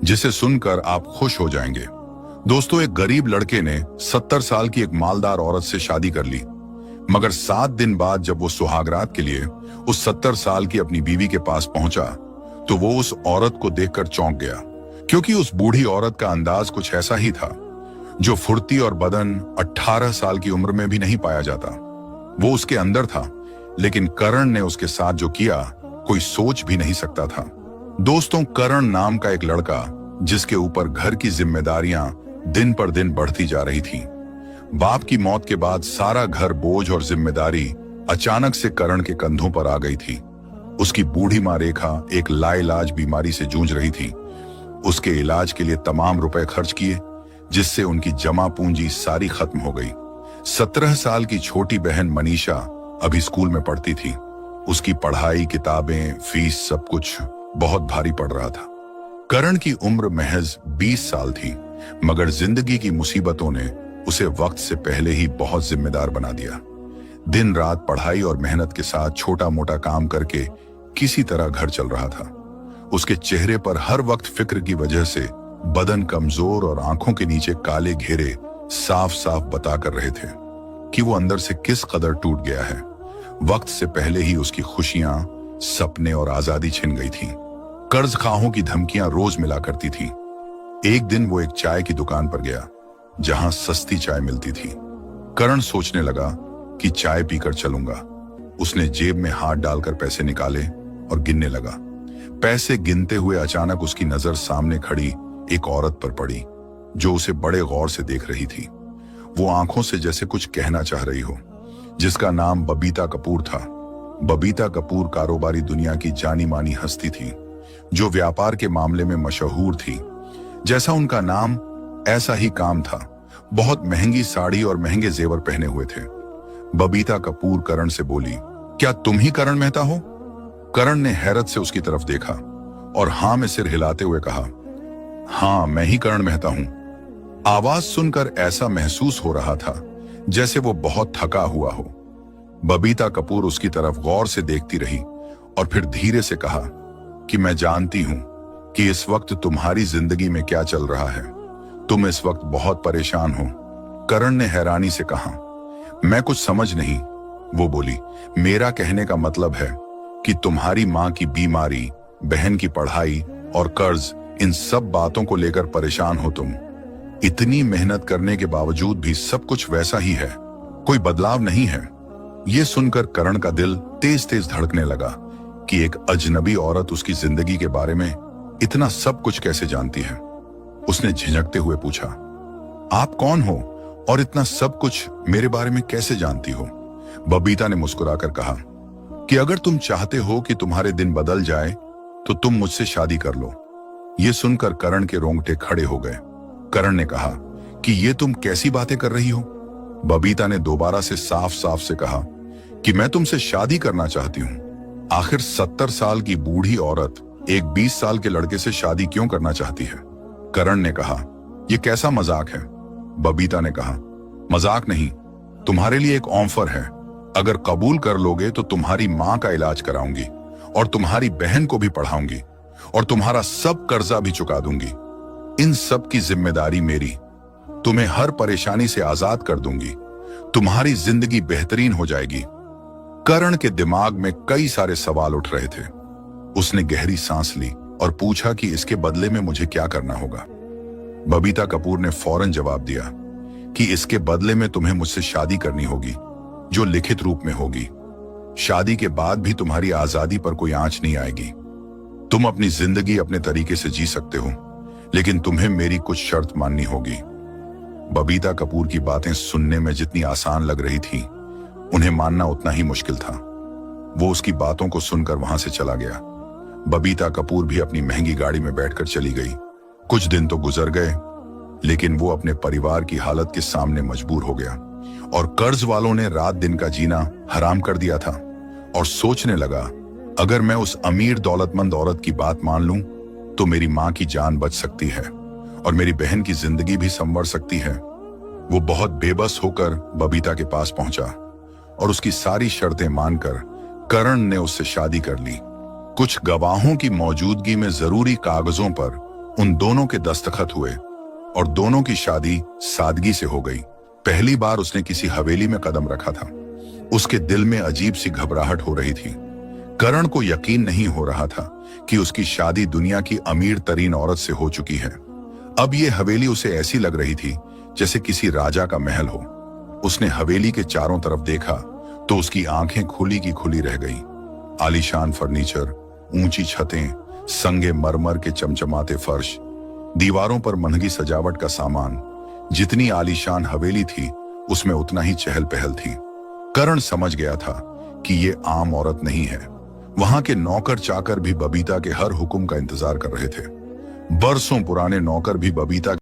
जिसे सुनकर आप खुश हो जाएंगे। दोस्तों, एक गरीब लड़के ने 70 साल की एक मालदार औरत से शादी कर ली, मगर 7 दिन बाद जब वो सुहागरात के लिए उस 70 साल की अपनी बीवी के पास पहुंचा तो वो उस औरत को देखकर चौंक गया, क्योंकि उस बूढ़ी औरत का अंदाज कुछ ऐसा ही था जो फुर्ती और बदन 18 साल की उम्र में भी नहीं पाया जाता। वो उसके अंदर था, लेकिन करण ने उसके साथ जो किया कोई सोच भी नहीं सकता था। दोस्तों, करण नाम का एक लड़का जिसके ऊपर घर की जिम्मेदारियां दिन पर दिन बढ़ती जा रही थी। बाप की मौत के बाद सारा घर बोझ और जिम्मेदारी अचानक से करण के कंधों पर आ गई थी। उसकी बूढ़ी मां रेखा एक लाइलाज बीमारी से जूझ रही थी। उसके इलाज के लिए तमाम रुपए खर्च किए, जिससे उनकी जमा पूंजी सारी खत्म हो गई। 17 साल की छोटी बहन मनीषा अभी स्कूल में पढ़ती थी। उसकी पढ़ाई, किताबें, फीस, सब कुछ बहुत भारी पड़ रहा था। करण की उम्र महज 20 साल थी, मगर जिंदगी की मुसीबतों ने उसे वक्त से पहले ही बहुत जिम्मेदार बना दिया। दिन रात पढ़ाई और मेहनत के साथ छोटा मोटा काम करके किसी तरह घर चल रहा था। उसके चेहरे पर हर वक्त फिक्र की वजह से बदन कमजोर और आंखों के नीचे काले घेरे साफ साफ बता कर रहे थे कि वो अंदर से किस कदर टूट गया है। वक्त से पहले ही उसकी खुशियां, सपने और आजादी छिन गई थी। कर्ज खाहों की धमकियां रोज मिला करती थी। एक दिन वो एक चाय की दुकान पर गया जहां सस्ती चाय मिलती थी। करण सोचने लगा कि चाय पीकर चलूंगा। उसने जेब में हाथ डालकर पैसे निकाले और गिनने लगा। पैसे गिनते हुए अचानक उसकी नजर सामने खड़ी एक औरत पर पड़ी जो उसे बड़े गौर से देख रही थी। वो आंखों से जैसे कुछ कहना चाह रही हो, जिसका नाम बबीता कपूर था। बबीता कपूर कारोबारी दुनिया की जानी मानी हस्ती थी, जो व्यापार के मामले में मशहूर थी। जैसा उनका नाम ऐसा ही काम था। बहुत महंगी साड़ी और महंगे जेवर पहने हुए थे। बबीता कपूर करण से बोली, क्या तुम ही करण मेहता हो? करण ने हैरत से उसकी तरफ देखा और हां में सिर हिलाते हुए कहा, हाँ, मैं ही करण मेहता हूं। आवाज सुनकर ऐसा महसूस हो रहा था जैसे वो बहुत थका हुआ हो। बबीता कपूर उसकी तरफ गौर से देखती रही और फिर धीरे से कहा कि मैं जानती हूं कि इस वक्त तुम्हारी जिंदगी में क्या चल रहा है। तुम इस वक्त बहुत परेशान हो। करण ने हैरानी से कहा, मैं कुछ समझ नहीं। वो बोली, मेरा कहने का मतलब है कि तुम्हारी मां की बीमारी, बहन की पढ़ाई और कर्ज, इन सब बातों को लेकर परेशान हो तुम। इतनी मेहनत करने के बावजूद भी सब कुछ वैसा ही है, कोई बदलाव नहीं है। ये सुनकर करण का दिल तेज तेज धड़कने लगा कि एक अजनबी औरत उसकी जिंदगी के बारे में इतना सब कुछ कैसे जानती है। उसने झिझकते हुए पूछा, आप कौन हो और इतना सब कुछ मेरे बारे में कैसे जानती हो? बबीता ने मुस्कुराकर कहा कि अगर तुम चाहते हो कि तुम्हारे दिन बदल जाए तो तुम मुझसे शादी कर लो। यह सुनकर करण के रोंगटे खड़े हो गए। करण ने कहा कि ये तुम कैसी बातें कर रही हो? बबीता ने दोबारा से साफ साफ से कहा कि मैं तुमसे शादी करना चाहती हूं। आखिर 70 साल की बूढ़ी औरत एक 20 साल के लड़के से शादी क्यों करना चाहती है? करण ने कहा, यह कैसा मजाक है? बबीता ने कहा, मजाक नहीं, तुम्हारे लिए एक ऑफर है। अगर कबूल कर लोगे तो तुम्हारी मां का इलाज कराऊंगी और तुम्हारी बहन को भी पढ़ाऊंगी और तुम्हारा सब कर्जा भी चुका दूंगी। इन सब की जिम्मेदारी मेरी। तुम्हें हर परेशानी से आजाद कर दूंगी। तुम्हारी जिंदगी बेहतरीन हो जाएगी। करण के दिमाग में कई सारे सवाल उठ रहे थे। उसने गहरी सांस ली और पूछा कि इसके बदले में मुझे क्या करना होगा? बबीता कपूर ने फौरन जवाब दिया कि इसके बदले में तुम्हें मुझसे शादी करनी होगी, जो लिखित रूप में होगी। शादी के बाद भी तुम्हारी आजादी पर कोई आंच नहीं आएगी। तुम अपनी जिंदगी अपने तरीके से जी सकते हो, लेकिन तुम्हें मेरी कुछ शर्त माननी होगी। बबीता कपूर की बातें सुनने में जितनी आसान लग रही थी, उन्हें मानना उतना ही मुश्किल था। वो उसकी बातों को सुनकर वहां से चला गया। बबीता कपूर भी अपनी महंगी गाड़ी में बैठकर चली गई। कुछ दिन तो गुजर गए, लेकिन वो अपने परिवार की हालत के सामने मजबूर हो गया और कर्ज वालों ने रात दिन का जीना हराम कर दिया था। और सोचने लगा, अगर मैं उस अमीर दौलतमंद औरत की बात मान लूं तो मेरी मां की जान बच सकती है और मेरी बहन की जिंदगी भी संवर सकती है। वो बहुत बेबस होकर बबीता के पास पहुंचा और उसकी सारी शर्तें मानकर करण ने उससे शादी कर ली। कुछ गवाहों की मौजूदगी में जरूरी कागजों पर उन दोनों के दस्तखत हुए और दोनों की शादी सादगी से हो गई। पहली बार उसने किसी हवेली में कदम रखा था। उसके दिल में अजीब सी घबराहट हो रही थी। करण को यकीन नहीं हो रहा था कि उसकी शादी दुनिया की अमीर तरीन औरत से हो चुकी है। अब ये हवेली उसे ऐसी लग रही थी जैसे किसी राजा का महल हो। उसने हवेली के चारों तरफ देखा तो उसकी आंखें खुली की खुली रह गईं। आलीशान फर्नीचर, ऊंची छतें, संगे मरमर के चमचमाते फर्श, दीवारों पर महंगी सजावट का सामान। जितनी आलीशान हवेली थी उसमें उतना ही चहल पहल थी। करण समझ गया था कि ये आम औरत नहीं है। वहां के नौकर चाकर भी बबीता के हर हुक्म का इंतजार कर रहे थे। बरसों पुराने नौकर भी बबीता